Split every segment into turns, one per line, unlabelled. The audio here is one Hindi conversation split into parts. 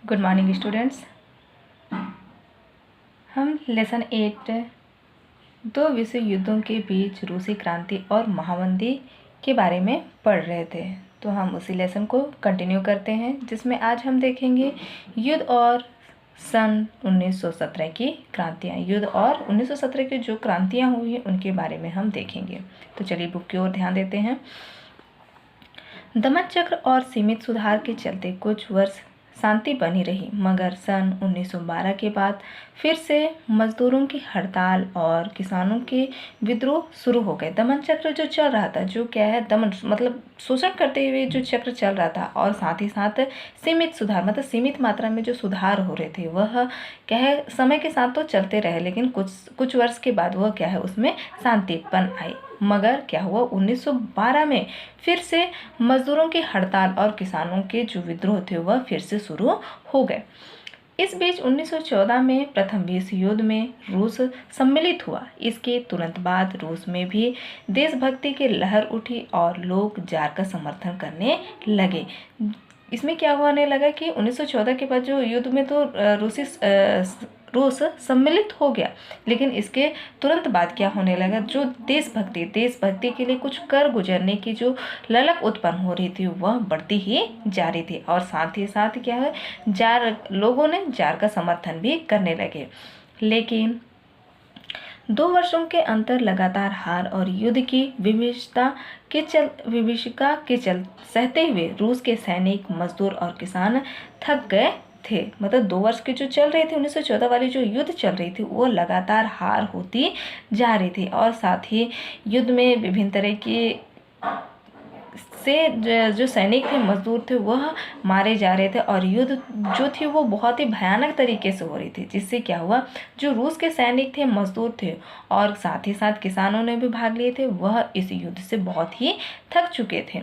Good morning students. हम लेसन 8 दो विश्व युद्धों के बीच रूसी क्रांति और महामंदी के बारे में पढ़ रहे थे। तो हम उसी लेसन को कंटिन्यू करते हैं, जिसमें आज हम देखेंगे युद्ध और सन 1917 की क्रांतियाँ। युद्ध और 1917 की जो क्रांतियाँ हुई हैं उनके बारे में हम देखेंगे। तो चलिए बुक की ओर ध्यान देते हैं। दमन चक्र और सीमित सुधार के चलते कुछ वर्ष शांति बनी रही, मगर सन 1912 के बाद फिर से मजदूरों की हड़ताल और किसानों के विद्रोह शुरू हो गए। दमन चक्र जो चल रहा था, जो क्या है, दमन मतलब शोषण करते हुए जो चक्र चल रहा था, और साथ ही साथ सीमित सुधार मतलब सीमित मात्रा में जो सुधार हो रहे थे, वह क्या है, समय के साथ तो चलते रहे, लेकिन कुछ वर्ष के बाद वह क्या है, उसमें शांतिपन आई। मगर क्या हुआ, 1912 में फिर से मजदूरों की हड़ताल और किसानों के जो विद्रोह थे वह फिर से शुरू हो गए। इस बीच 1914 में प्रथम विश्व युद्ध में रूस सम्मिलित हुआ। इसके तुरंत बाद रूस में भी देशभक्ति की लहर उठी और लोग जार का समर्थन करने लगे। इसमें क्या होने लगा कि 1914 के बाद जो युद्ध में तो रूस सम्मिलित हो गया, लेकिन इसके तुरंत बाद क्या होने लगा, जो देशभक्ति के लिए कुछ कर गुजरने की जो ललक उत्पन्न हो रही थी वह बढ़ती ही जा रही थी, और साथ ही साथ क्या है, लोगों ने जार का समर्थन भी करने लगे। लेकिन 2 वर्षों के अंतर लगातार हार और युद्ध की विभीषिका के चल सहते हुए रूस के सैनिक, मजदूर और किसान थक गए थे। मतलब 2 वर्ष के जो चल रहे थे, 1914 वाली जो युद्ध चल रही थी वो लगातार हार होती जा रही थी, और साथ ही युद्ध में विभिन्न तरह की से जो सैनिक थे, मजदूर थे, वह मारे जा रहे थे, और युद्ध जो थी वो बहुत ही भयानक तरीके से हो रही थी। जिससे क्या हुआ, जो रूस के सैनिक थे, मजदूर थे, और साथ ही साथ किसानों ने भी भाग लिए थे, वह इस युद्ध से बहुत ही थक चुके थे।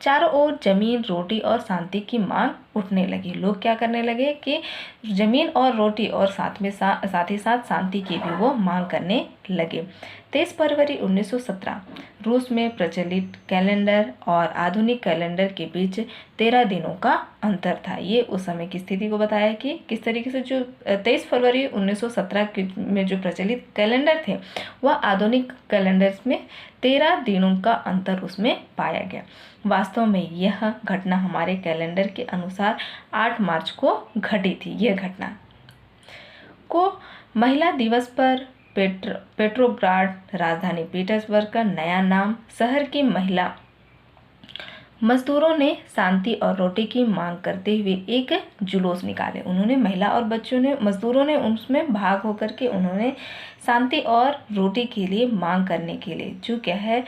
चारों ओर जमीन, रोटी और शांति की मांग उठने लगी। लोग क्या करने लगे कि जमीन और रोटी और साथ ही साथ शांति की भी वो मांग करने लगे। 23 फरवरी 1917 रूस में प्रचलित कैलेंडर और आधुनिक कैलेंडर के बीच 13 दिनों का अंतर था। ये उस समय की स्थिति को बताया कि किस तरीके से जो 23 फरवरी 1917 में जो प्रचलित कैलेंडर थे, वह आधुनिक कैलेंडर्स में 13 दिनों का अंतर उसमें पाया गया। वास्तव में यह घटना हमारे कैलेंडर के अनुसार 8 मार्च को घटी थी। यह घटना को महिला दिवस पर पेट्रोग्राड, राजधानी पीटर्सबर्ग का नया नाम, शहर की महिला मजदूरों ने शांति और रोटी की मांग करते हुए एक जुलूस निकाले। उन्होंने, महिला और मजदूरों ने उसमें भाग होकर के उन्होंने शांति और रोटी के लिए मांग करने के लिए, जो क्या है,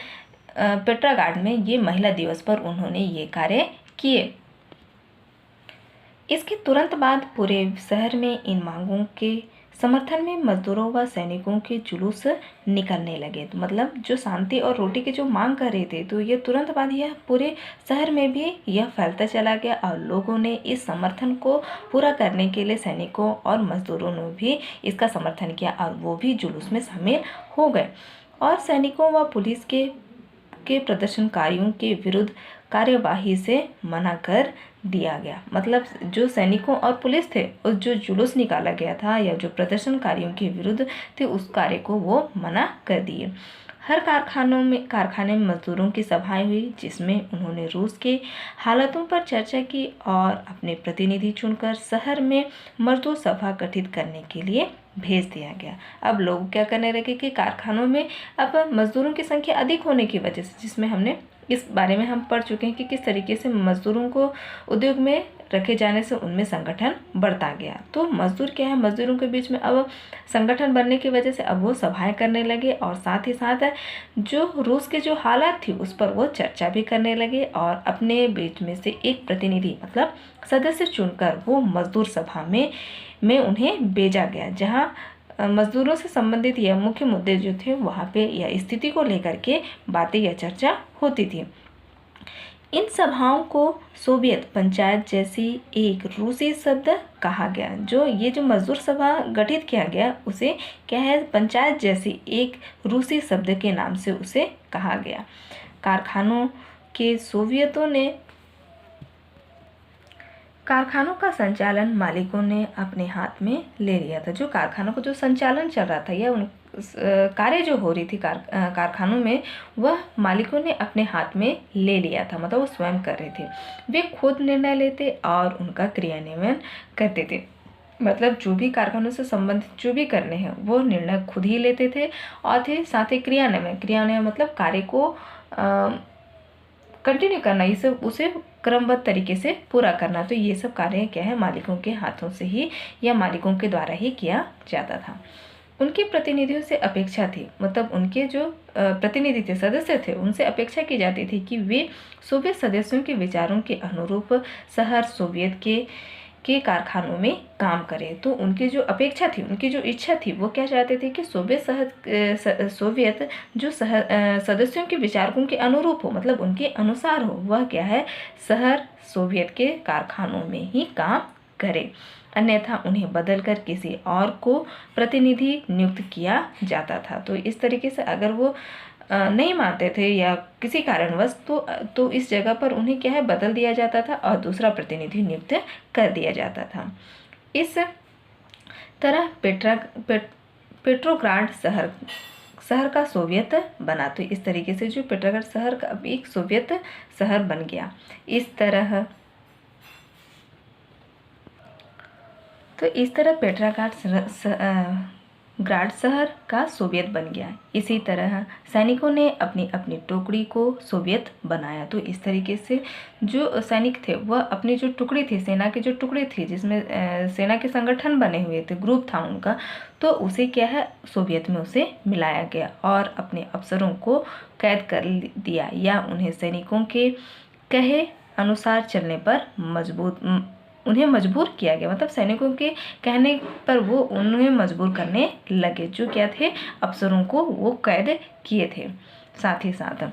पेट्रोग्राड में ये महिला दिवस पर उन्होंने ये कार्य किए। इसके तुरंत बाद पूरे शहर में इन मांगों के समर्थन में मजदूरों व सैनिकों के जुलूस निकलने लगे। तो मतलब जो शांति और रोटी की जो मांग कर रहे थे, तो ये तुरंत बाद यह पूरे शहर में भी यह फैलता चला गया, और लोगों ने इस समर्थन को पूरा करने के लिए सैनिकों और मजदूरों ने भी इसका समर्थन किया, और वो भी जुलूस में शामिल हो गए, और सैनिकों व पुलिस के प्रदर्शनकारियों के विरुद्ध कार्यवाही से मना कर दिया गया। मतलब जो सैनिकों और पुलिस थे, और जो जुलूस निकाला गया था या जो प्रदर्शनकारियों के विरुद्ध थे, उस कार्य को वो मना कर दिए। हर कारखाने में मजदूरों की सभाएं हुई, जिसमें उन्होंने रूस के हालातों पर चर्चा की, और अपने प्रतिनिधि चुनकर शहर में मजदूर सभा गठित करने के लिए भेज दिया गया। अब लोग क्या करने लगे कि कारखानों में अब मजदूरों की संख्या अधिक होने की वजह से, जिसमें हमने इस बारे में हम पढ़ चुके हैं कि किस तरीके से मजदूरों को उद्योग में रखे जाने से उनमें संगठन बढ़ता गया। तो मजदूर क्या है, मजदूरों के बीच में अब संगठन बनने की वजह से अब वो सभाएं करने लगे, और साथ ही साथ जो रूस के जो हालात थी उस पर वो चर्चा भी करने लगे, और अपने बीच में से एक प्रतिनिधि मतलब सदस्य चुनकर वो मजदूर सभा में उन्हें भेजा गया, जहाँ मजदूरों से संबंधित यह मुख्य मुद्दे जो थे वहाँ पे यह स्थिति को लेकर के बातें या चर्चा होती थी। इन सभाओं को सोवियत पंचायत जैसी एक रूसी शब्द कहा गया। जो मजदूर सभा गठित किया गया, उसे क्या है, पंचायत जैसी एक रूसी शब्द के नाम से उसे कहा गया। कारखानों के सोवियतों ने कारखानों का संचालन मालिकों ने अपने हाथ में ले लिया था। जो कारखानों का जो संचालन चल रहा था या उन कार्य जो हो रही थी कारखानों में, वह मालिकों ने अपने हाथ में ले लिया था, मतलब वो स्वयं कर रहे थे। वे खुद निर्णय लेते और उनका क्रियान्वयन करते थे। मतलब जो भी कारखानों से संबंधित जो भी करने हैं वो निर्णय खुद ही लेते थे और थे साथ ही क्रियान्वयन मतलब कार्य को कंटिन्यू करना, ये सब उसे क्रमबद्ध तरीके से पूरा करना। तो ये सब कार्य क्या है, मालिकों के हाथों से ही या मालिकों के द्वारा ही किया जाता था। उनके प्रतिनिधियों से अपेक्षा थी, मतलब उनके जो प्रतिनिधि थे, सदस्य थे, उनसे अपेक्षा की जाती थी कि वे सोवियत सदस्यों के विचारों के अनुरूप शहर सोवियत के कारखानों में काम करें। तो उनकी जो अपेक्षा थी, उनकी जो इच्छा थी, वो क्या चाहते थे कि सोवियत जो सदस्यों के विचारों के अनुरूप हो, मतलब उनके अनुसार हो, वह क्या है, शहर सोवियत के कारखानों में ही काम करे, अन्यथा उन्हें बदलकर किसी और को प्रतिनिधि नियुक्त किया जाता था। तो इस तरीके से अगर वो नहीं मानते थे या किसी कारणवश तो इस जगह पर उन्हें क्या है, बदल दिया जाता था और दूसरा प्रतिनिधि नियुक्त कर दिया जाता था। इस तरह पेट्रोग्राड शहर का सोवियत बना। तो इस तरीके से जो पेट्रोग्राड शहर का एक सोवियत शहर बन गया। इस तरह ग्राड शहर का सोवियत बन गया। इसी तरह सैनिकों ने अपनी अपनी टुकड़ी को सोवियत बनाया। तो इस तरीके से जो सैनिक थे वह अपनी जो टुकड़ी थी, सेना की जो टुकड़ी थी, जिसमें सेना के संगठन बने हुए थे, ग्रुप था उनका, तो उसे क्या है, सोवियत में उसे मिलाया गया और अपने अफसरों को कैद कर दिया या उन्हें सैनिकों के कहे अनुसार चलने पर उन्हें मजबूर किया गया। मतलब सैनिकों के कहने पर वो उन्हें मजबूर करने लगे, जो क्या थे, अफसरों को वो कैद किए थे। साथ ही साथ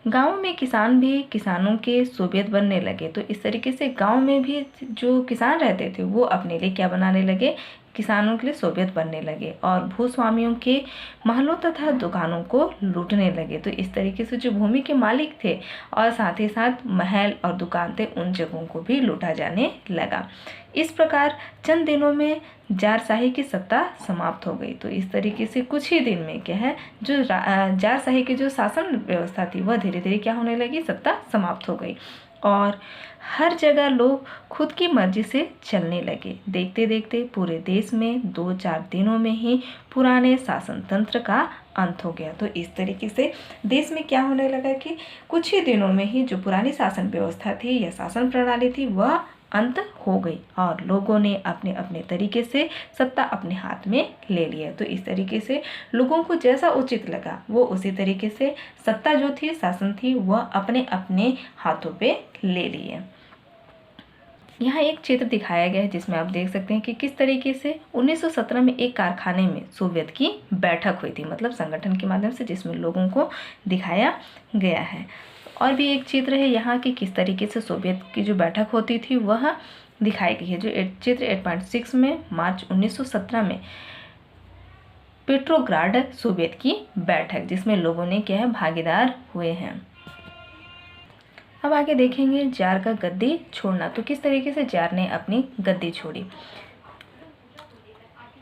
गाँव में किसान भी किसानों के सोवियत बनने लगे। तो इस तरीके से गाँव में भी जो किसान रहते थे वो अपने लिए क्या बनाने लगे, किसानों के लिए सोवियत बनने लगे और भूस्वामियों के महलों तथा दुकानों को लूटने लगे। तो इस तरीके से जो भूमि के मालिक थे और साथ ही साथ महल और दुकान थे, उन जगहों को भी लूटा जाने लगा। इस प्रकार चंद दिनों में जारशाही की सत्ता समाप्त हो गई। तो इस तरीके से कुछ ही दिन में क्या है, जो जारशाही की जो शासन व्यवस्था थी वह धीरे धीरे क्या होने लगी, सत्ता समाप्त हो गई और हर जगह लोग खुद की मर्जी से चलने लगे। देखते देखते पूरे देश में 2-4 दिनों में ही पुराने शासन तंत्र का अंत हो गया। तो इस तरीके से देश में क्या होने लगा कि कुछ ही दिनों में ही जो पुरानी शासन व्यवस्था थी या शासन प्रणाली थी वह अंत हो गई और लोगों ने अपने अपने तरीके से सत्ता अपने हाथ में ले लिया। तो इस तरीके से लोगों को जैसा उचित लगा वो उसी तरीके से सत्ता जो थी, शासन थी, वह अपने अपने हाथों पे ले लिए। यहाँ एक चित्र दिखाया गया है जिसमें आप देख सकते हैं कि किस तरीके से 1917 में एक कारखाने में सोवियत की बैठक हुई थी, मतलब संगठन के माध्यम से, जिसमें लोगों को दिखाया गया है। और भी एक चित्र है यहाँ की किस तरीके से सोवियत की जो बैठक होती थी वह दिखाई गई है। जो चित्र 8.6 में मार्च 1917 में पेट्रोग्राड सोवियत की बैठक, जिसमें लोगों ने क्या है, भागीदार हुए हैं। अब आगे देखेंगे जार का गद्दी छोड़ना। तो किस तरीके से जार ने अपनी गद्दी छोड़ी।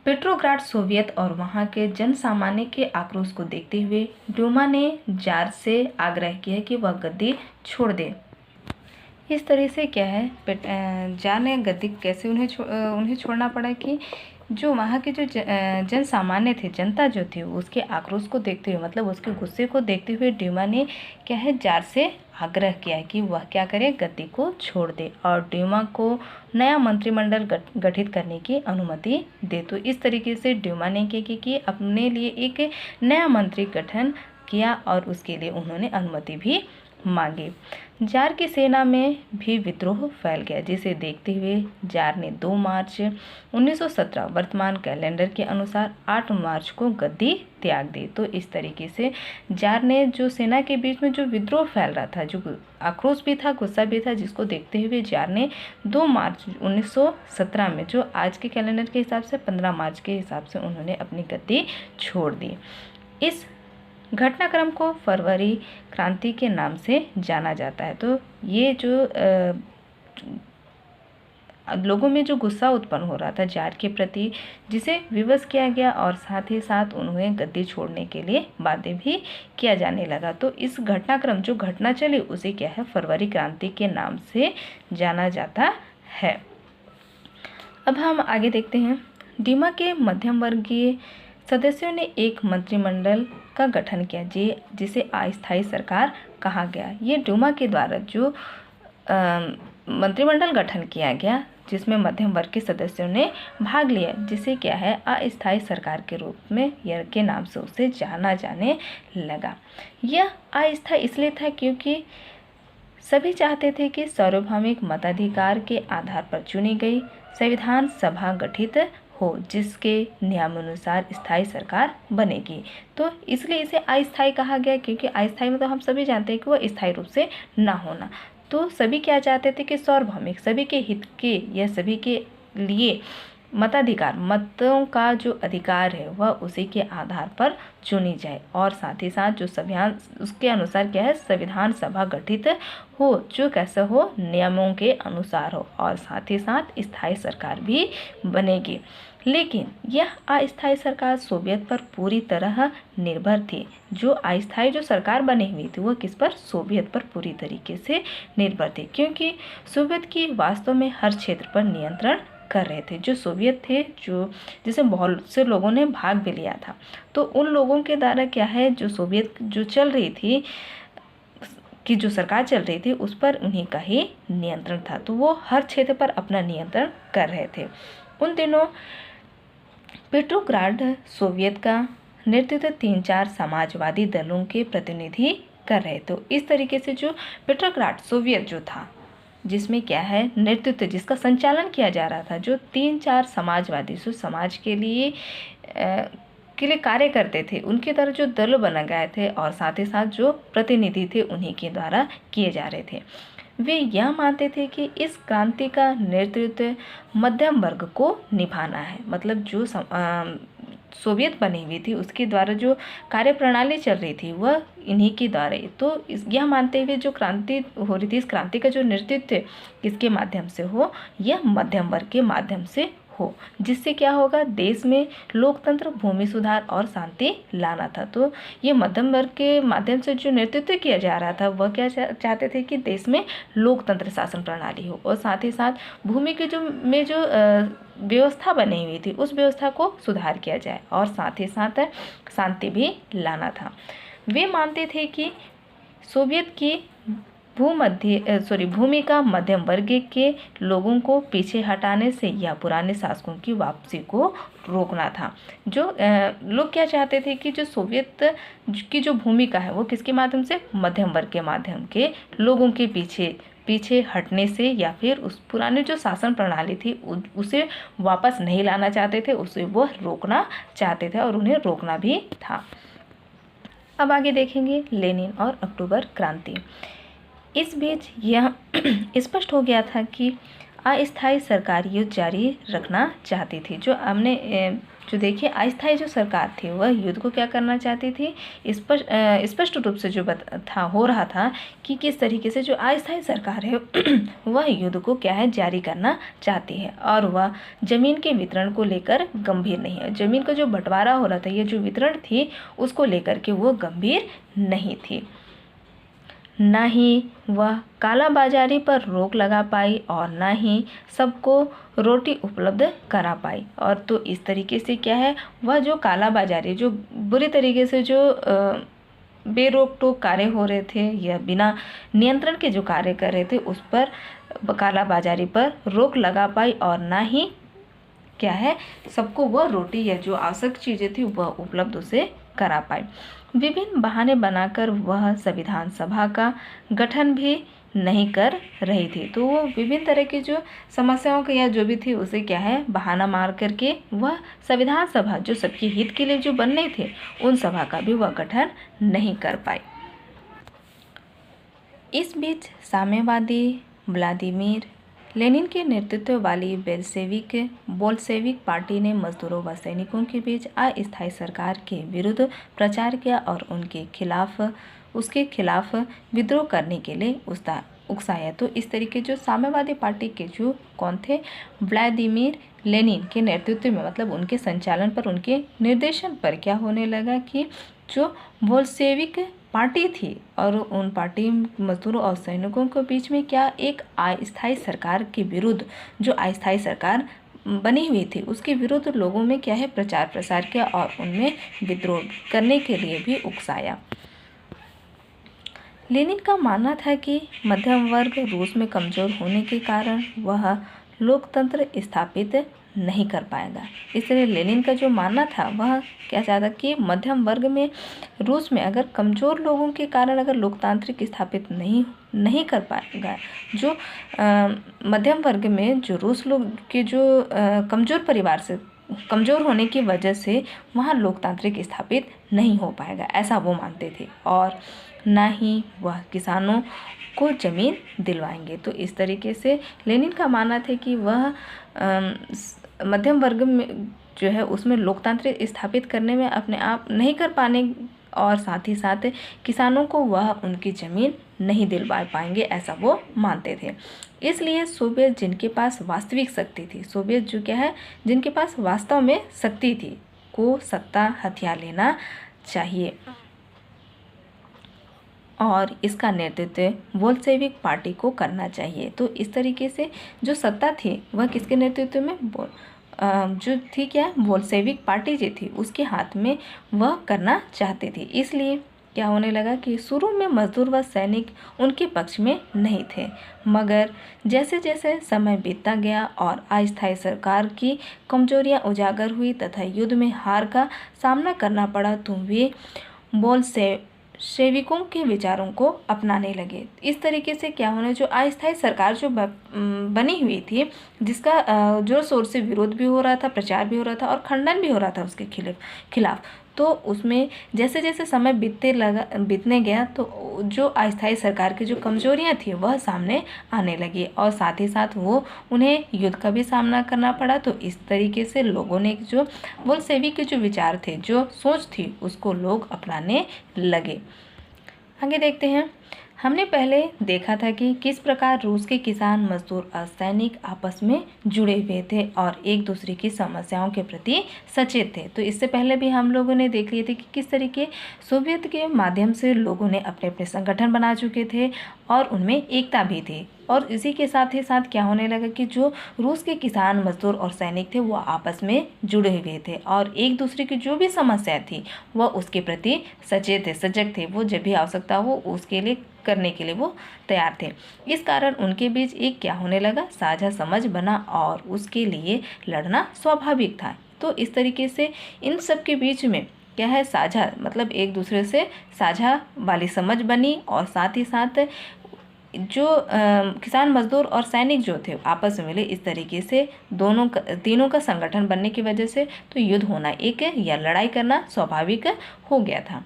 पेट्रोग्राड सोवियत और वहां के जन सामान्य के आक्रोश को देखते हुए ड्यूमा ने जार से आग्रह किया कि वह गद्दी छोड़ दे। इस तरह से क्या है, जार ने गद्दी कैसे उन्हें छोड़ना पड़ा कि जो वहाँ के जो जन सामान्य थे, जनता जो थी, उसके आक्रोश को देखते हुए, मतलब उसके गुस्से को देखते हुए ड्यूमा ने क्या है, जार से आग्रह किया कि वह क्या करे, गद्दी को छोड़ दे और ड्यूमा को नया मंत्रिमंडल गठित करने की अनुमति दे। तो इस तरीके से ड्यूमा ने क्या कि अपने लिए एक नया मंत्री गठन किया और उसके लिए उन्होंने अनुमति भी मांगी। जार की सेना में भी विद्रोह फैल गया, जिसे देखते हुए जार ने 2 मार्च 1917 वर्तमान कैलेंडर के अनुसार 8 मार्च को गद्दी त्याग दी। तो इस तरीके से जार ने जो सेना के बीच में जो विद्रोह फैल रहा था, जो आक्रोश भी था, गुस्सा भी था, जिसको देखते हुए जार ने 2 मार्च 1917 में, जो आज के कैलेंडर के हिसाब से 15 मार्च के हिसाब से, उन्होंने अपनी गद्दी छोड़ दी। इस घटनाक्रम को फरवरी क्रांति के नाम से जाना जाता है। तो ये जो लोगों में जो गुस्सा उत्पन्न हो रहा था जार के प्रति, जिसे विवश किया गया और साथ ही साथ उन्हें गद्दी छोड़ने के लिए बाध्य भी किया जाने लगा। तो इस घटनाक्रम जो घटना चली उसे क्या है, फरवरी क्रांति के नाम से जाना जाता है। अब हम आगे देखते हैं। डीमा के मध्यम वर्गीय सदस्यों ने एक मंत्रिमंडल का गठन किया जिसे अस्थायी सरकार कहा गया। ये डूमा के द्वारा जो मंत्रिमंडल गठन किया गया जिसमें मध्यम वर्ग के सदस्यों ने भाग लिया, जिसे क्या है, अस्थायी सरकार के रूप में के नाम से उसे जाना जाने लगा। यह अस्थायी इसलिए था क्योंकि सभी चाहते थे कि सार्वभौमिक मताधिकार के आधार पर चुनी गई संविधान सभा गठित हो जिसके नियमानुसार स्थायी सरकार बनेगी। तो इसलिए इसे अस्थायी कहा गया, क्योंकि अस्थायी मतलब हम सभी जानते हैं कि वह स्थायी रूप से ना होना। तो सभी क्या चाहते थे कि सार्वभौमिक, सभी के हित के या सभी के लिए मताधिकार, मतों का जो अधिकार है वह उसी के आधार पर चुनी जाए, और साथ ही साथ जो संविधान उसके अनुसार क्या है, संविधान सभा गठित हो जो कैसे हो, नियमों के अनुसार हो, और साथ ही साथ स्थायी सरकार भी बनेगी। लेकिन यह अस्थायी सरकार सोवियत पर पूरी तरह निर्भर थी। जो अस्थायी जो सरकार बनी हुई थी वह किस पर, सोवियत पर पूरी तरीके से निर्भर थी, क्योंकि सोवियत की वास्तव में हर क्षेत्र पर नियंत्रण कर रहे थे। जो सोवियत थे, जो जिसे बहुत से लोगों ने भाग भी लिया था, तो उन लोगों के द्वारा क्या है, जो सोवियत जो चल रही थी कि जो सरकार चल रही थी उस पर उन्हीं का ही नियंत्रण था। तो वो हर क्षेत्र पर अपना नियंत्रण कर रहे थे। उन दिनों पेट्रोग्राड सोवियत का नेतृत्व 3-4 समाजवादी दलों के प्रतिनिधि कर रहे। तो इस तरीके से जो पेट्रोग्राड सोवियत जो था, जिसमें क्या है, नेतृत्व जिसका संचालन किया जा रहा था, जो 3-4 समाजवादी जो समाज के लिए कार्य करते थे, उनके द्वारा जो दल बना गए थे और साथ ही साथ जो प्रतिनिधि थे उन्हीं के द्वारा किए जा रहे थे। वे यह मानते थे कि इस क्रांति का नेतृत्व मध्यम वर्ग को निभाना है। मतलब जो सोवियत बनी हुई थी उसके द्वारा जो कार्य प्रणाली चल रही थी वह इन्हीं के द्वारा। तो यह मानते हुए जो क्रांति हो रही थी, इस क्रांति का जो नेतृत्व किसके माध्यम से हो, यह मध्यम वर्ग के माध्यम से हो, जिससे क्या होगा, देश में लोकतंत्र, भूमि सुधार और शांति लाना था। तो ये मध्यम वर्ग के माध्यम से जो नेतृत्व किया जा रहा था वह क्या चाहते थे कि देश में लोकतंत्र शासन प्रणाली हो, और साथ ही साथ भूमि के जो व्यवस्था बनी हुई थी उस व्यवस्था को सुधार किया जाए, और साथ ही साथ शांति भी लाना था। वे मानते थे कि सोवियत की भूमि का मध्यम वर्ग के लोगों को पीछे हटाने से या पुराने शासकों की वापसी को रोकना था। जो लोग क्या चाहते थे कि जो सोवियत की जो भूमिका है वो किसके माध्यम से, मध्यम वर्ग के माध्यम के लोगों के पीछे हटने से, या फिर उस पुराने जो शासन प्रणाली थी उसे वापस नहीं लाना चाहते थे, उसे वो रोकना चाहते थे और उन्हें रोकना भी था। अब आगे देखेंगे लेनिन और अक्टूबर क्रांति। इस बीच यह स्पष्ट हो गया था कि अस्थायी सरकार युद्ध जारी रखना चाहती थी। जो हमने जो देखिए अस्थायी जो सरकार थी वह युद्ध को क्या करना चाहती थी, स्पष्ट रूप से जो हो रहा था कि किस तरीके से जो अस्थायी सरकार है वह युद्ध को क्या है, जारी करना चाहती है, और वह जमीन के वितरण को लेकर गंभीर नहीं है। जमीन का जो बंटवारा हो रहा था, ये जो वितरण थी उसको लेकर के वो गंभीर नहीं थी। न ही वह कालाबाजारी पर रोक लगा पाई और न ही सबको रोटी उपलब्ध करा पाई। और तो इस तरीके से क्या है, वह जो कालाबाजारी, जो बुरी तरीके से जो बेरोक टोक कार्य हो रहे थे या बिना नियंत्रण के जो कार्य कर रहे थे उस पर, कालाबाजारी पर रोक लगा पाई, और ना ही क्या है, सबको वह रोटी या जो आवश्यक चीज़ें थी वह उपलब्ध उसे करा पाई। विभिन्न बहाने बनाकर वह संविधान सभा का गठन भी नहीं कर रही थी। तो वो विभिन्न तरह की जो समस्याओं के या जो भी थी उसे क्या है, बहाना मार करके वह संविधान सभा जो सबके हित के लिए जो बनने थे उन सभा का भी वह गठन नहीं कर पाई। इस बीच साम्यवादी व्लादिमीर लेनिन के नेतृत्व वाली बोल्शेविक पार्टी ने मजदूरों व सैनिकों के बीच अस्थायी सरकार के विरुद्ध प्रचार किया और उसके खिलाफ विद्रोह करने के लिए उकसाया। तो इस तरीके जो साम्यवादी पार्टी के जो कौन थे, व्लादिमीर लेनिन के नेतृत्व में, मतलब उनके संचालन पर, उनके निर्देशन पर क्या होने लगा कि जो बोल्शेविक पार्टी थी और उन पार्टी मजदूरों और सैनिकों के बीच में क्या एक अस्थायी सरकार के विरुद्ध, जो अस्थायी सरकार बनी हुई थी उसके विरुद्ध लोगों में क्या है प्रचार प्रसार किया और उनमें विद्रोह करने के लिए भी उकसाया। लेनिन का मानना था कि मध्यम वर्ग रूस में कमज़ोर होने के कारण वह लोकतंत्र स्थापित नहीं कर पाएगा। इसलिए लेनिन का जो मानना था वह क्या चाहता कि मध्यम वर्ग में, रूस में अगर कमज़ोर लोगों के कारण अगर लोकतांत्रिक स्थापित नहीं कर पाएगा, जो मध्यम वर्ग में जो रूस लोग के जो कमज़ोर परिवार से, कमज़ोर होने की वजह से वहाँ लोकतांत्रिक स्थापित नहीं हो पाएगा, ऐसा वो मानते थे। और ना ही वह किसानों को ज़मीन दिलवाएंगे। तो इस तरीके से लेनिन का मानना था कि वह मध्यम वर्ग में जो है उसमें लोकतंत्र स्थापित करने में अपने आप नहीं कर पाने और साथ ही साथ किसानों को वह उनकी ज़मीन नहीं दिलवा पाएंगे, ऐसा वो मानते थे। इसलिए सोवियत जिनके पास वास्तविक शक्ति थी, सोवियत जो क्या है जिनके पास वास्तव में शक्ति थी, को सत्ता हथियार लेना चाहिए और इसका नेतृत्व बोल्शेविक पार्टी को करना चाहिए। तो इस तरीके से जो सत्ता थी वह किसके नेतृत्व में, जो थी क्या बोल्शेविक पार्टी जो थी उसके हाथ में वह करना चाहते थे। इसलिए क्या होने लगा कि शुरू में मजदूर व सैनिक उनके पक्ष में नहीं थे, मगर जैसे जैसे समय बीतता गया और अस्थायी सरकार की कमजोरियां उजागर हुई तथा युद्ध में हार का सामना करना पड़ा तो वे बोल्शेविकों के विचारों को अपनाने लगे। इस तरीके से क्या होने, जो अस्थायी सरकार जो बनी हुई थी जिसका जोर शोर से विरोध भी हो रहा था, प्रचार भी हो रहा था और खंडन भी हो रहा था उसके खिलाफ, तो उसमें जैसे जैसे समय बीतने गया तो जो अस्थायी सरकार की जो कमजोरियां थी वह सामने आने लगी और साथ ही साथ वो उन्हें युद्ध का भी सामना करना पड़ा। तो इस तरीके से लोगों ने जो बोल्शेविक के जो विचार थे, जो सोच थी, उसको लोग अपनाने लगे। आगे देखते हैं। हमने पहले देखा था कि किस प्रकार रूस के किसान, मजदूर और सैनिक आपस में जुड़े हुए थे और एक दूसरे की समस्याओं के प्रति सचेत थे। तो इससे पहले भी हम लोगों ने देख लिए थे कि किस तरीके सोवियत के माध्यम से लोगों ने अपने अपने संगठन बना चुके थे और उनमें एकता भी थी। और इसी के साथ ही साथ क्या होने लगा कि जो रूस के किसान, मजदूर और सैनिक थे वो आपस में जुड़े हुए थे और एक दूसरे की जो भी समस्या थी वह उसके प्रति सचेत थे, सजग थे। वो जब भी आवश्यकता हो उसके लिए करने के लिए वो तैयार थे। इस कारण उनके बीच एक क्या होने लगा, साझा समझ बना और उसके लिए लड़ना स्वाभाविक था। तो इस तरीके से इन सब के बीच में क्या है, साझा मतलब एक दूसरे से साझा वाली समझ बनी और साथ ही साथ जो किसान, मजदूर और सैनिक जो थे आपस में मिले। इस तरीके से तीनों का संगठन बनने की वजह से तो युद्ध होना एक या लड़ाई करना स्वाभाविक हो गया था।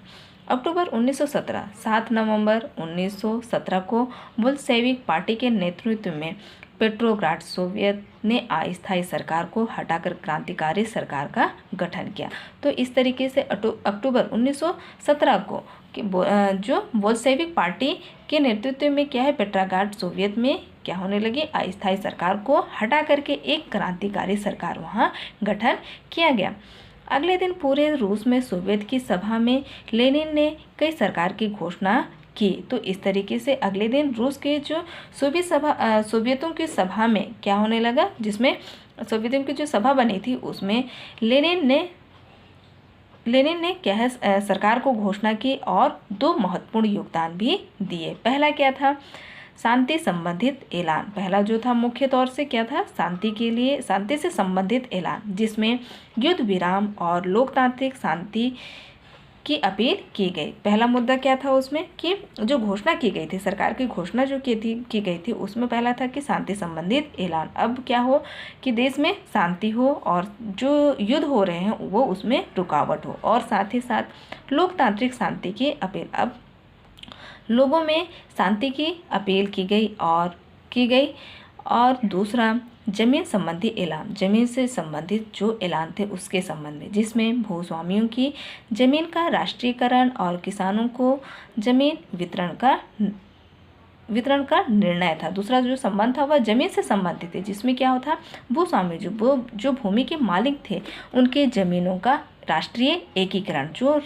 अक्टूबर 1917, 7 नवंबर 1917 को बोल्शेविक पार्टी के नेतृत्व में पेट्रोग्राड सोवियत ने अस्थायी सरकार को हटाकर क्रांतिकारी सरकार का गठन किया। तो इस तरीके से अक्टूबर 1917 को जो बोल्शेविक पार्टी के नेतृत्व में क्या है, पेट्रोग्राड सोवियत में क्या होने लगी, अस्थायी सरकार को हटा करके एक क्रांतिकारी सरकार वहाँ गठन किया गया। अगले दिन पूरे रूस में सोवियत की सभा में लेनिन ने कई सरकार की घोषणा की। तो इस तरीके से अगले दिन रूस के जो सोवियतों की सभा में क्या होने लगा, जिसमें सोवियतों की जो सभा बनी थी उसमें लेनिन ने क्या है सरकार को घोषणा की और 2 महत्वपूर्ण योगदान भी दिए। पहला क्या था, शांति संबंधित ऐलान। पहला जो था मुख्य तौर से क्या था, शांति से संबंधित ऐलान, जिसमें युद्ध विराम और लोकतांत्रिक शांति की अपील की गई। पहला मुद्दा क्या था उसमें कि जो घोषणा की गई थी, सरकार की घोषणा जो की गई थी उसमें पहला था कि शांति संबंधित ऐलान। अब क्या हो कि देश में शांति हो और जो युद्ध हो रहे हैं वो उसमें रुकावट हो और साथ ही साथ लोकतांत्रिक शांति की अपील। अब लोगों में शांति की अपील की गई और दूसरा जमीन संबंधी ऐलान, जमीन से संबंधित जो ऐलान थे उसके संबंध में, जिसमें भूस्वामियों की जमीन का राष्ट्रीयकरण और किसानों को जमीन वितरण का वितरण का निर्णय था। दूसरा जो संबंध था वह जमीन से संबंधित है, जिसमें क्या होता, भूस्वामी जो भूमि के मालिक थे उनके जमीनों का राष्ट्रीय एकीकरण, जो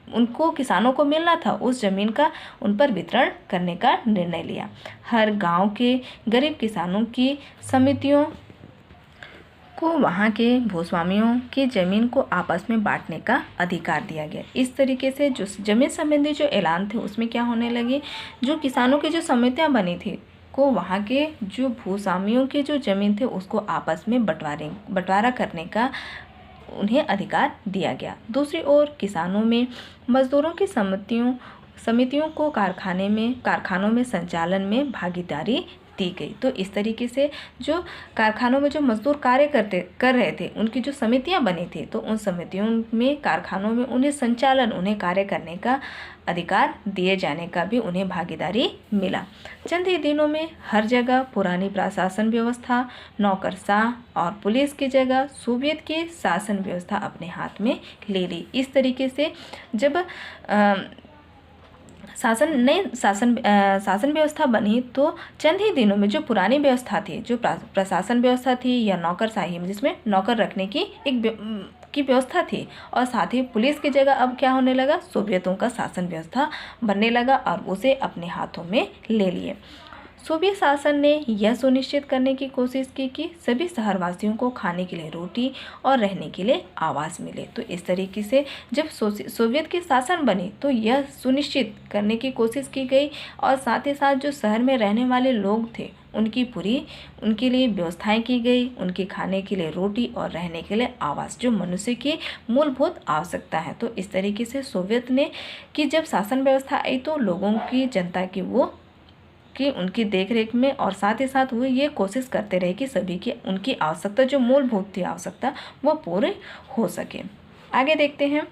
उनको किसानों को मिलना था उस जमीन का उन पर वितरण करने का निर्णय लिया। हर गांव के गरीब किसानों की समितियों को वहाँ के भूस्वामियों की ज़मीन को आपस में बांटने का अधिकार दिया गया। इस तरीके से जो जमीन संबंधी जो ऐलान थे उसमें क्या होने लगे, जो किसानों की जो समितियाँ बनी थी को वहाँ के जो भूस्वामियों की जो ज़मीन थे उसको आपस में बंटवारा करने का उन्हें अधिकार दिया गया। दूसरी ओर किसानों में मजदूरों की समितियों को कारखानों में संचालन में भागीदारी दी गई। तो इस तरीके से जो कारखानों में जो मजदूर कार्य कर रहे थे उनकी जो समितियां बनी थी, तो उन समितियों में कारखानों में उन्हें कार्य करने का अधिकार दिए जाने का भी उन्हें भागीदारी मिला। चंद ही दिनों में हर जगह पुरानी प्रशासन व्यवस्था, नौकरशाह और पुलिस की जगह सोवियत की शासन व्यवस्था अपने हाथ में ले ली। इस तरीके से जब शासन व्यवस्था बनी तो चंद ही दिनों में जो पुरानी व्यवस्था थी, जो प्रशासन व्यवस्था थी या नौकरशाही, जिसमें नौकर रखने की की व्यवस्था थी, और साथ ही पुलिस की जगह अब क्या होने लगा, सोवियतों का शासन व्यवस्था बनने लगा और उसे अपने हाथों में ले लिए। सोवियत शासन ने यह सुनिश्चित करने की कोशिश की कि सभी शहरवासियों को खाने के लिए रोटी और रहने के लिए आवास मिले। तो इस तरीके से जब सोवियत की शासन बनी तो यह सुनिश्चित करने की कोशिश की गई, और साथ ही साथ जो शहर में रहने वाले लोग थे उनके लिए व्यवस्थाएं की गई, उनके खाने के लिए रोटी और रहने के लिए आवास, जो मनुष्य की मूलभूत आवश्यकता है। तो इस तरीके से सोवियत ने कि जब शासन व्यवस्था आई तो लोगों की, जनता की उनकी देखरेख में, और साथ ही साथ वो ये कोशिश करते रहे कि सभी की उनकी आवश्यकता, जो मूलभूत थी आवश्यकता, वो पूरे हो सके। आगे देखते हैं।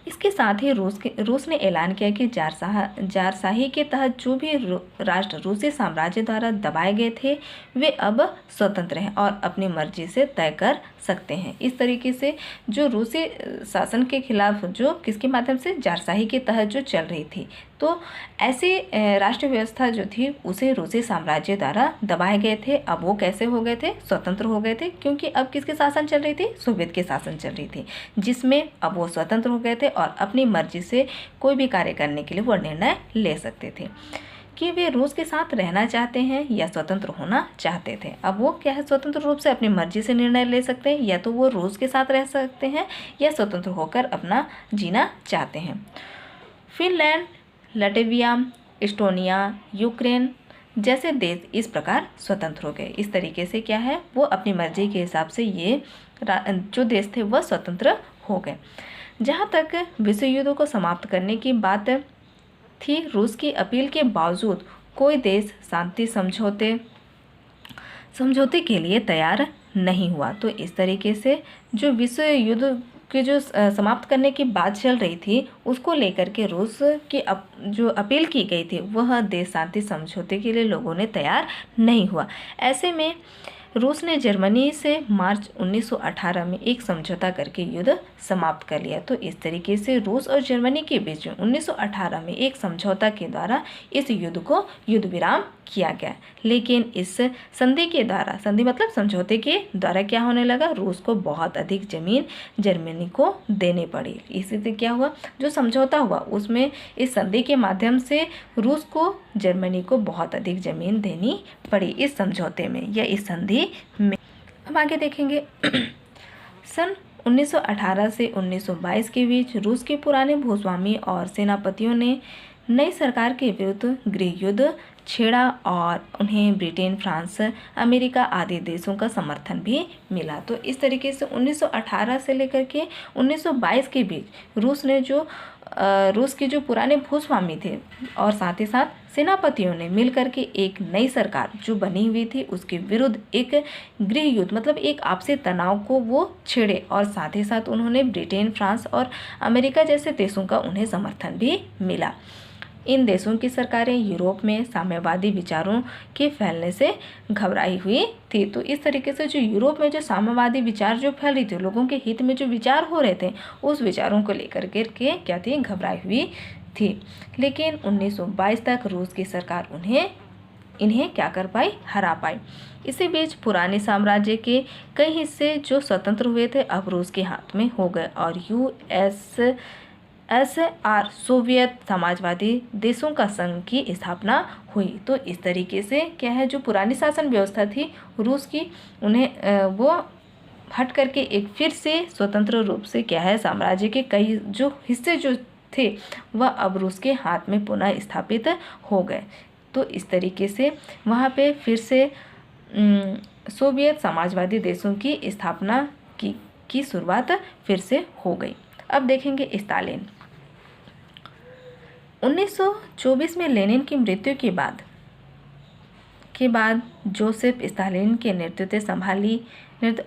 इसके साथ ही रूस ने ऐलान किया कि जारशाही के तहत जो भी राष्ट्र रूसी साम्राज्य द्वारा दबाए गए थे वे अब स्वतंत्र हैं और अपनी मर्जी से तय कर सकते हैं। इस तरीके से जो रूसी शासन के खिलाफ जो किसके माध्यम से, जारशाही के तहत जो चल रही थी, तो ऐसी राष्ट्र व्यवस्था जो थी उसे रूसी साम्राज्य द्वारा दबाए गए थे। अब वो कैसे हो गए थे, स्वतंत्र हो गए थे, क्योंकि अब किसके शासन चल रही थी, सोवियत के शासन चल रही थी, जिसमें अब वो स्वतंत्र हो गए थे और अपनी मर्जी से कोई भी कार्य करने के लिए वो निर्णय ले सकते थे कि वे रूस के साथ रहना चाहते हैं या स्वतंत्र होना चाहते थे। अब वो क्या है, स्वतंत्र रूप से अपनी मर्जी से निर्णय ले सकते हैं, या तो वो रूस के साथ रह सकते हैं या स्वतंत्र होकर अपना जीना चाहते हैं। फिनलैंड, लटविया, एस्टोनिया, यूक्रेन जैसे देश इस प्रकार स्वतंत्र हो गए। इस तरीके से क्या है, वो अपनी मर्जी के हिसाब से ये जो देश थे वह स्वतंत्र हो गए। जहाँ तक विश्व युद्ध को समाप्त करने की बात थी, रूस की अपील के बावजूद कोई देश शांति समझौते के लिए तैयार नहीं हुआ। तो इस तरीके से जो विश्व युद्ध की जो समाप्त करने की बात चल रही थी उसको लेकर के रूस की जो अपील की गई थी वह देश शांति समझौते के लिए लोगों ने तैयार नहीं हुआ। ऐसे में रूस ने जर्मनी से मार्च 1918 में एक समझौता करके युद्ध समाप्त कर लिया। तो इस तरीके से रूस और जर्मनी के बीच में 1918 में एक समझौता के द्वारा इस युद्ध को युद्ध विराम किया गया। लेकिन इस संधि मतलब समझौते के द्वारा क्या होने लगा, रूस को बहुत अधिक जमीन जर्मनी को देनी पड़ी। इसी से क्या हुआ, जो समझौता हुआ उसमें इस संधि के माध्यम से रूस को जर्मनी को बहुत अधिक जमीन देनी पड़ी इस समझौते में या इस संधि में। अब आगे देखेंगे। सन 1918 से 1922 के बीच रूस के पुराने भूस्वामी और सेनापतियों ने नई सरकार के विरुद्ध गृह युद्ध छेड़ा और उन्हें ब्रिटेन, फ्रांस, अमेरिका आदि देशों का समर्थन भी मिला। तो इस तरीके से 1918 से लेकर के 1922 के बीच रूस के जो पुराने भूस्वामी थे और साथ ही साथ सेनापतियों ने मिलकर के एक नई सरकार जो बनी हुई थी उसके विरुद्ध एक गृह युद्ध मतलब एक आपसी तनाव को वो छेड़े, और साथ ही साथ उन्होंने ब्रिटेन, फ्रांस और अमेरिका जैसे देशों का उन्हें समर्थन भी मिला। इन देशों की सरकारें यूरोप में साम्यवादी विचारों के फैलने से घबराई हुई थी। तो इस तरीके से जो यूरोप में जो साम्यवादी विचार जो फैल रही थी, लोगों के हित में जो विचार हो रहे थे, उस विचारों को लेकर के क्या थी, घबराई हुई थी, लेकिन 1922 तक रूस की सरकार इन्हें क्या कर पाई, हरा पाई। इसी बीच पुराने साम्राज्य के कई हिस्से जो स्वतंत्र हुए थे अब रूस के हाथ में हो गए और यूएसएसआर सोवियत समाजवादी देशों का संघ की स्थापना हुई। तो इस तरीके से क्या है, जो पुरानी शासन व्यवस्था थी रूस की, उन्हें वो हट करके एक फिर से स्वतंत्र रूप से क्या है, साम्राज्य के कई जो हिस्से जो थे वह अब रूस के हाथ में पुनः स्थापित हो गए। तो इस तरीके से वहाँ पे फिर से सोवियत समाजवादी देशों की स्थापना की शुरुआत फिर से हो गई। अब देखेंगे स्टालिन। 1924 में लेनिन की मृत्यु के बाद जोसेफ स्टालिन के नेतृत्व संभाली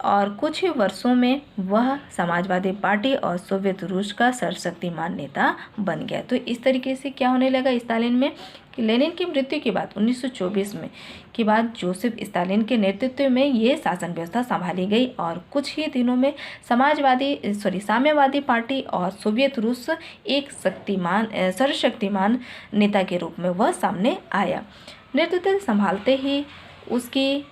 और कुछ ही वर्षों में वह समाजवादी पार्टी और सोवियत रूस का सर्वशक्तिमान नेता बन गया। तो इस तरीके से क्या होने लगा स्टालिन में कि लेनिन की मृत्यु के बाद 1924 में के बाद जोसेफ स्टालिन के नेतृत्व में ये शासन व्यवस्था संभाली गई और कुछ ही दिनों में साम्यवादी पार्टी और सोवियत रूस एक सर्वशक्तिमान नेता के रूप में वह सामने आया। नेतृत्व संभालते ही उसकी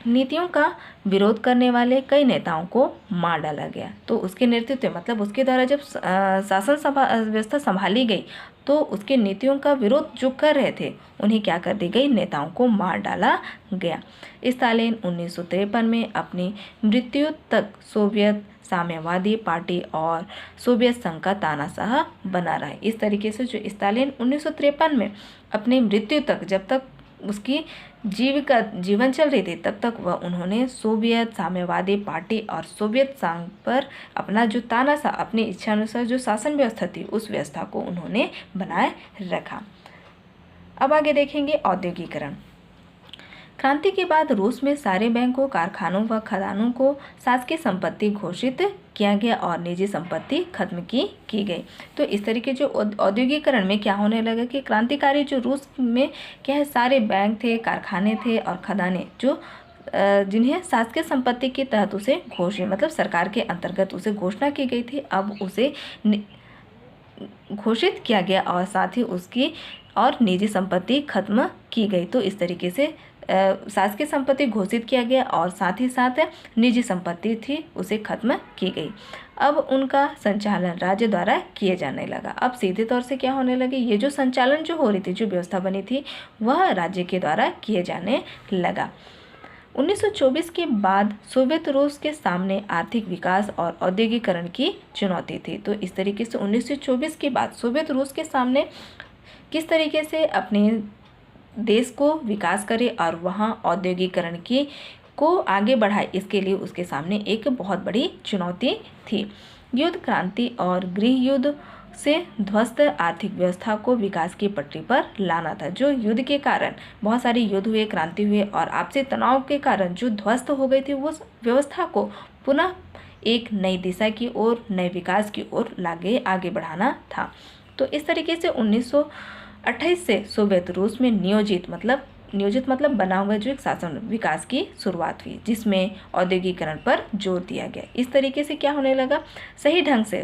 नीतियों का विरोध करने वाले कई नेताओं को मार डाला गया। तो उसके नेतृत्व मतलब उसके द्वारा जब शासन व्यवस्था संभाली गई तो उसके नीतियों का विरोध जो कर रहे थे उन्हें क्या कर दी गई, नेताओं को मार डाला गया। स्टालिन 1953 में अपनी मृत्यु तक सोवियत साम्यवादी पार्टी और सोवियत संघ का तानाशाह बना रहा। इस तरीके से जो स्टालिन 1953 में अपनी मृत्यु तक, जब तक उसकी जीवन चल रही थी तब तक वह उन्होंने सोवियत साम्यवादी पार्टी और सोवियत संघ पर अपना जो तानाशाह, अपनी इच्छानुसार जो शासन व्यवस्था थी उस व्यवस्था को उन्होंने बनाए रखा। अब आगे देखेंगे औद्योगिकरण। क्रांति के बाद रूस में सारे बैंकों, कारखानों व खदानों को शासकीय संपत्ति घोषित किया गया और निजी संपत्ति खत्म की गई। तो इस तरीके जो औद्योगिकरण में क्या होने लगा कि क्रांतिकारी जो रूस में क्या है, सारे बैंक थे, कारखाने थे और खदानें जो जिन्हें शासकीय संपत्ति के तहत उसे मतलब सरकार के अंतर्गत उसे घोषणा की गई थी, अब उसे घोषित किया गया और साथ ही उसकी और निजी संपत्ति खत्म की गई। तो इस तरीके से शासकीय संपत्ति घोषित किया गया और साथ ही साथ निजी संपत्ति थी उसे खत्म की गई। अब उनका संचालन राज्य द्वारा किए जाने लगा। अब सीधे तौर से क्या होने लगे, ये जो संचालन जो हो रही थी, जो व्यवस्था बनी थी वह राज्य के द्वारा किए जाने लगा। 1924 के बाद सोवियत रूस के सामने आर्थिक विकास और औद्योगिकरण की चुनौती थी। तो इस तरीके से 1924 के बाद सोवियत रूस के सामने किस तरीके से अपने देश को विकास करे और वहाँ औद्योगिकरण को आगे बढ़ाए, इसके लिए उसके सामने एक बहुत बड़ी चुनौती थी। युद्ध, क्रांति और गृह युद्ध से ध्वस्त आर्थिक व्यवस्था को विकास की पटरी पर लाना था। जो युद्ध के कारण बहुत सारे युद्ध हुए, क्रांति हुए और आपसी तनाव के कारण जो ध्वस्त हो गई थी उस व्यवस्था को पुनः एक नई दिशा की ओर, नए विकास की ओर आगे बढ़ाना था। तो इस तरीके से 1928 से सोवियत रूस में नियोजित मतलब बना हुआ जो एक शासन विकास की शुरुआत हुई, जिसमें औद्योगिकरण पर जोर दिया गया। इस तरीके से क्या होने लगा, सही ढंग से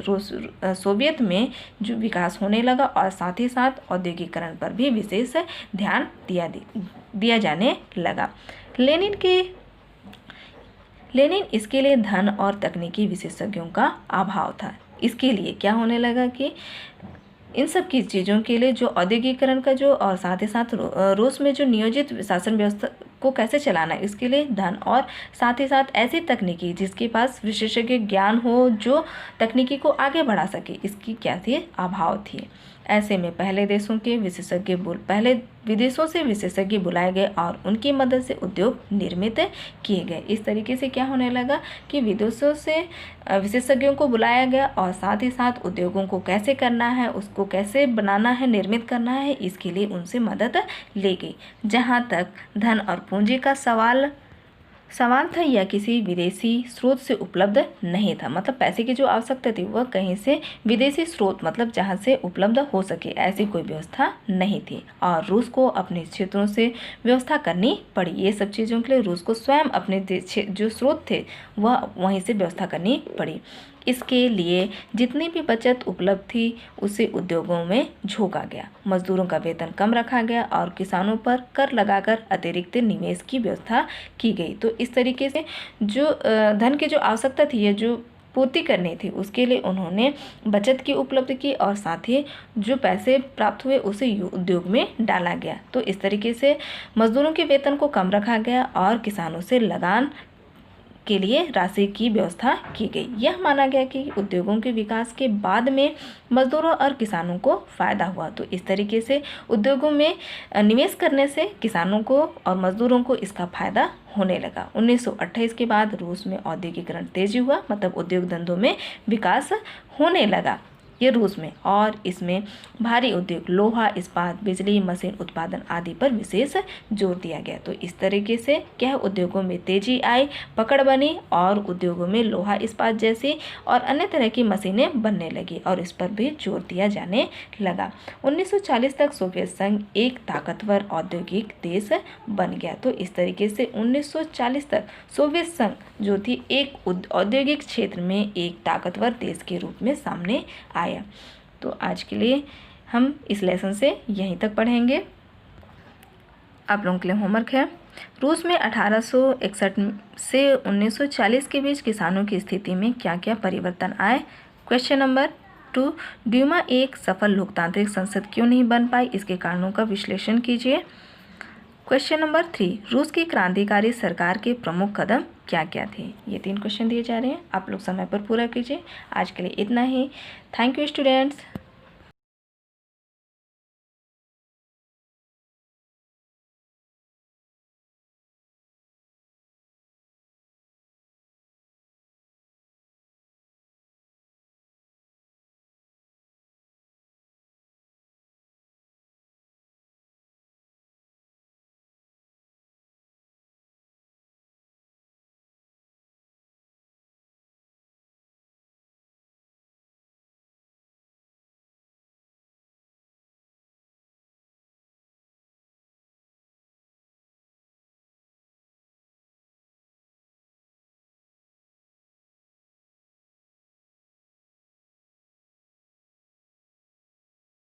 सोवियत में जो विकास होने लगा और साथ ही साथ औद्योगिकरण पर भी विशेष ध्यान दिया जाने लगा। लेनिन इसके लिए धन और तकनीकी विशेषज्ञों का अभाव था। इसके लिए क्या होने लगा कि इन सब की चीज़ों के लिए जो औद्योगिकरण का जो और साथ ही साथ रूस में जो नियोजित शासन व्यवस्था को कैसे चलाना है, इसके लिए धन और साथ ही साथ ऐसी तकनीकी जिसके पास विशेषज्ञ ज्ञान हो, जो तकनीकी को आगे बढ़ा सके, इसकी क्या थी, अभाव थी। ऐसे में पहले विदेशों से विशेषज्ञ बुलाए गए और उनकी मदद से उद्योग निर्मित किए गए। इस तरीके से क्या होने लगा कि विदेशों से विशेषज्ञों को बुलाया गया और साथ ही साथ उद्योगों को कैसे करना है, उसको कैसे बनाना है, निर्मित करना है, इसके लिए उनसे मदद ली गई। जहाँ तक धन और पूंजी का सवाल था, यह किसी विदेशी स्रोत से उपलब्ध नहीं था। मतलब पैसे की जो आवश्यकता थी वह कहीं से विदेशी स्रोत मतलब जहाँ से उपलब्ध हो सके, ऐसी कोई व्यवस्था नहीं थी और रूस को अपने क्षेत्रों से व्यवस्था करनी पड़ी। ये सब चीज़ों के लिए रूस को स्वयं अपने जो स्रोत थे वह वहीं से व्यवस्था करनी पड़ी। इसके लिए जितनी भी बचत उपलब्ध थी उसे उद्योगों में झोंका गया। मजदूरों का वेतन कम रखा गया और किसानों पर कर लगाकर अतिरिक्त निवेश की व्यवस्था की गई। तो इस तरीके से जो धन की जो आवश्यकता थी या जो पूर्ति करनी थी उसके लिए उन्होंने बचत की उपलब्ध की और साथ ही जो पैसे प्राप्त हुए उसे उद्योग में डाला गया। तो इस तरीके से मजदूरों के वेतन को कम रखा गया और किसानों से लगान के लिए राशि की व्यवस्था की गई। यह माना गया कि उद्योगों के विकास के बाद में मजदूरों और किसानों को फायदा हुआ। तो इस तरीके से उद्योगों में निवेश करने से किसानों को और मजदूरों को इसका फायदा होने लगा। 1928 के बाद रूस में औद्योगिकरण तेजी हुआ, मतलब उद्योग धंधों में विकास होने लगा ये रूस में, और इसमें भारी उद्योग लोहा, इस्पात, बिजली, मशीन उत्पादन आदि पर विशेष जोर दिया गया। तो इस तरीके से क्या उद्योगों में तेजी आई, पकड़ बनी और उद्योगों में लोहा, इस्पात जैसी और अन्य तरह की मशीनें बनने लगी और इस पर भी जोर दिया जाने लगा। 1940 तक सोवियत संघ एक ताकतवर औद्योगिक देश बन गया। तो इस तरीके से 1940 तक सोवियत संघ जो थी एक औद्योगिक क्षेत्र में एक ताकतवर देश के रूप में सामने आया। तो आज के लिए हम इस लेसन से यहीं तक पढ़ेंगे। आप लोगों के लिए होमवर्क है, रूस में 1861 से 1940 के बीच किसानों की स्थिति में क्या क्या परिवर्तन आए। क्वेश्चन नंबर 2, ड्यूमा एक सफल लोकतांत्रिक संसद क्यों नहीं बन पाई, इसके कारणों का विश्लेषण कीजिए। क्वेश्चन नंबर 3, रूस की क्रांतिकारी सरकार के प्रमुख कदम क्या क्या थे। ये 3 क्वेश्चन दिए जा रहे हैं, आप लोग समय पर पूरा कीजिए। आज के लिए इतना ही। Thank you students.